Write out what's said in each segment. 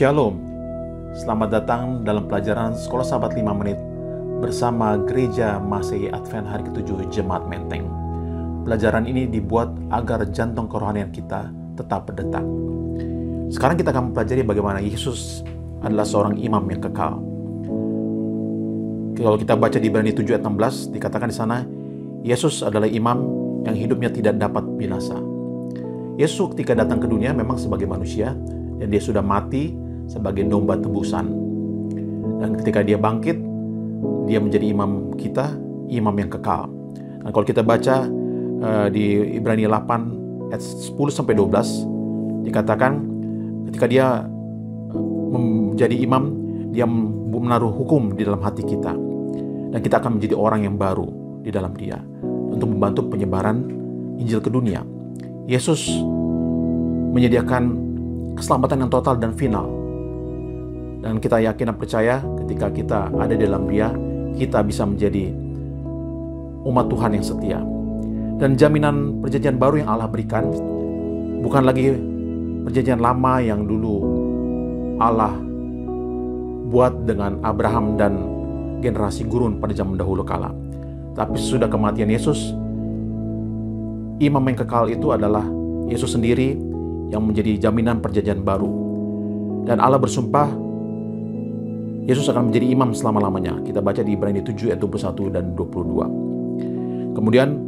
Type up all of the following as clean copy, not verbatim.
Shalom, selamat datang dalam pelajaran Sekolah Sahabat 5 Menit bersama Gereja Masehi Advent hari ke-7 Jemaat Menteng. Pelajaran ini dibuat agar jantung kerohanian kita tetap berdetak. Sekarang kita akan mempelajari bagaimana Yesus adalah seorang imam yang kekal. Kalau kita baca di Ibrani 7 ayat 16, dikatakan di sana, Yesus adalah imam yang hidupnya tidak dapat binasa. Yesus ketika datang ke dunia memang sebagai manusia, dan dia sudah mati sebagai domba tebusan. Dan ketika dia bangkit, dia menjadi imam kita, imam yang kekal. Dan kalau kita baca di Ibrani 8 ayat 10-12, dikatakan ketika dia menjadi imam, dia menaruh hukum di dalam hati kita. Dan kita akan menjadi orang yang baru di dalam dia untuk membantu penyebaran Injil ke dunia. Yesus menyediakan keselamatan yang total dan final. Dan kita yakin dan percaya ketika kita ada di dalam Dia, kita bisa menjadi umat Tuhan yang setia. Dan jaminan perjanjian baru yang Allah berikan bukan lagi perjanjian lama yang dulu Allah buat dengan Abraham dan generasi gurun pada zaman dahulu kala. Tapi sudah kematian Yesus, imam yang kekal itu adalah Yesus sendiri yang menjadi jaminan perjanjian baru. Dan Allah bersumpah Yesus akan menjadi imam selama-lamanya. Kita baca di Ibrani 7 ayat 21 dan 22. Kemudian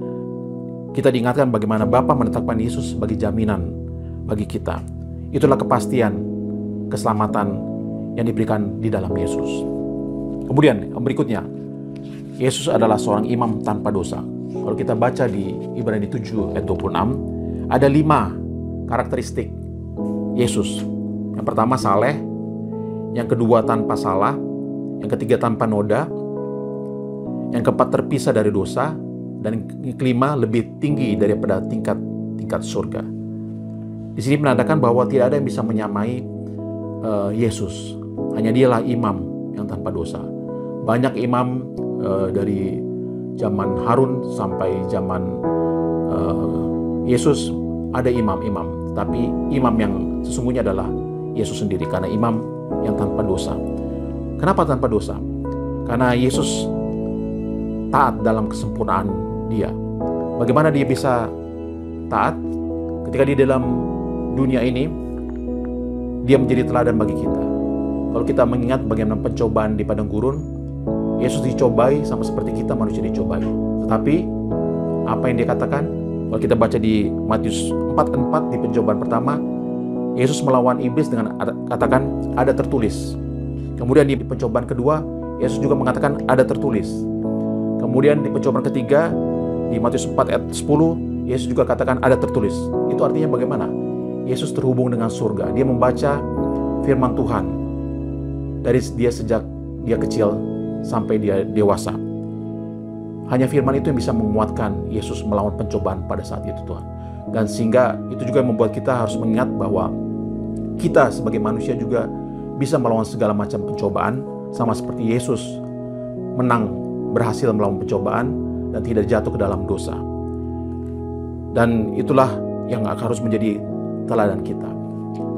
kita diingatkan bagaimana Bapa menetapkan Yesus sebagai jaminan bagi kita. Itulah kepastian keselamatan yang diberikan di dalam Yesus. Kemudian yang berikutnya, Yesus adalah seorang imam tanpa dosa. Kalau kita baca di Ibrani 7 ayat 26, ada 5 karakteristik Yesus. Yang pertama saleh, yang kedua tanpa salah, yang ketiga tanpa noda, yang keempat terpisah dari dosa, dan yang kelima lebih tinggi daripada tingkat surga. Di sini menandakan bahwa tidak ada yang bisa menyamai Yesus. Hanya dialah imam yang tanpa dosa. Banyak imam dari zaman Harun sampai zaman Yesus, ada imam-imam, tapi imam yang sesungguhnya adalah Yesus sendiri, karena imam yang tanpa dosa. Kenapa tanpa dosa? Karena Yesus taat dalam kesempurnaan Dia. Bagaimana Dia bisa taat? Ketika di dalam dunia ini, Dia menjadi teladan bagi kita. Kalau kita mengingat bagaimana pencobaan di padang gurun, Yesus dicobai sama seperti kita manusia dicobai. Tetapi apa yang Dia katakan? Kalau kita baca di Matius 4:4 di pencobaan pertama, Yesus melawan iblis dengan katakan ada tertulis. Kemudian di pencobaan kedua, Yesus juga mengatakan ada tertulis. Kemudian di pencobaan ketiga di Matius 4 ayat 10, Yesus juga katakan ada tertulis. Itu artinya bagaimana? Yesus terhubung dengan surga. Dia membaca firman Tuhan dari dia sejak dia kecil sampai dia dewasa. Hanya firman itu yang bisa menguatkan Yesus melawan pencobaan pada saat itu, Tuhan. Dan sehingga itu juga membuat kita harus mengingat bahwa kita sebagai manusia juga bisa melawan segala macam pencobaan, sama seperti Yesus berhasil melawan pencobaan dan tidak jatuh ke dalam dosa. Dan itulah yang harus menjadi teladan kita.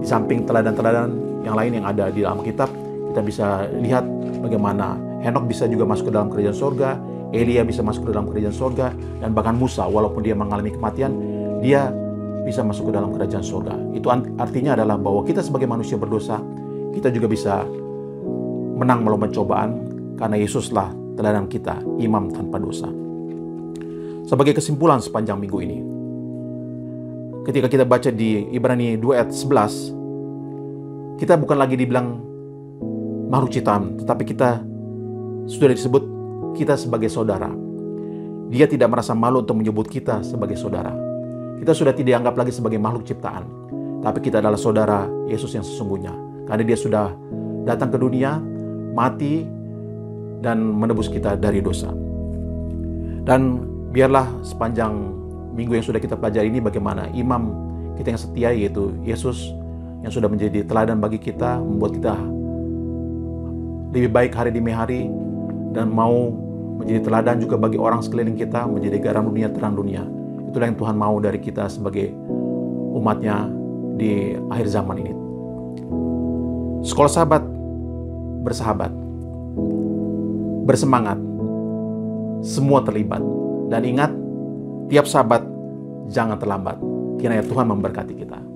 Di samping teladan-teladan yang lain yang ada di dalam kitab, kita bisa lihat bagaimana Henok bisa juga masuk ke dalam kerajaan surga, Elia bisa masuk ke dalam kerajaan surga, dan bahkan Musa walaupun dia mengalami kematian, dia bisa masuk ke dalam kerajaan surga. Itu artinya adalah bahwa kita sebagai manusia berdosa, kita juga bisa menang melawan pencobaan karena Yesuslah teladan kita, imam tanpa dosa. Sebagai kesimpulan sepanjang minggu ini, ketika kita baca di Ibrani 2 ayat 11, kita bukan lagi dibilang makhluk ciptaan, tetapi kita sudah disebut kita sebagai saudara. Dia tidak merasa malu untuk menyebut kita sebagai saudara. Kita sudah tidak dianggap lagi sebagai makhluk ciptaan, tapi kita adalah saudara Yesus yang sesungguhnya. Karena Dia sudah datang ke dunia, mati, dan menebus kita dari dosa. Dan biarlah sepanjang minggu yang sudah kita pelajari ini bagaimana imam kita yang setia, yaitu Yesus, yang sudah menjadi teladan bagi kita, membuat kita lebih baik hari demi hari, dan mau menjadi teladan juga bagi orang sekeliling kita, menjadi garam dunia, terang dunia. Itulah yang Tuhan mau dari kita sebagai umatnya di akhir zaman ini. Sekolah Sahabat, bersahabat, bersemangat, semua terlibat. Dan ingat, tiap sahabat jangan terlambat. Kiranya Tuhan memberkati kita.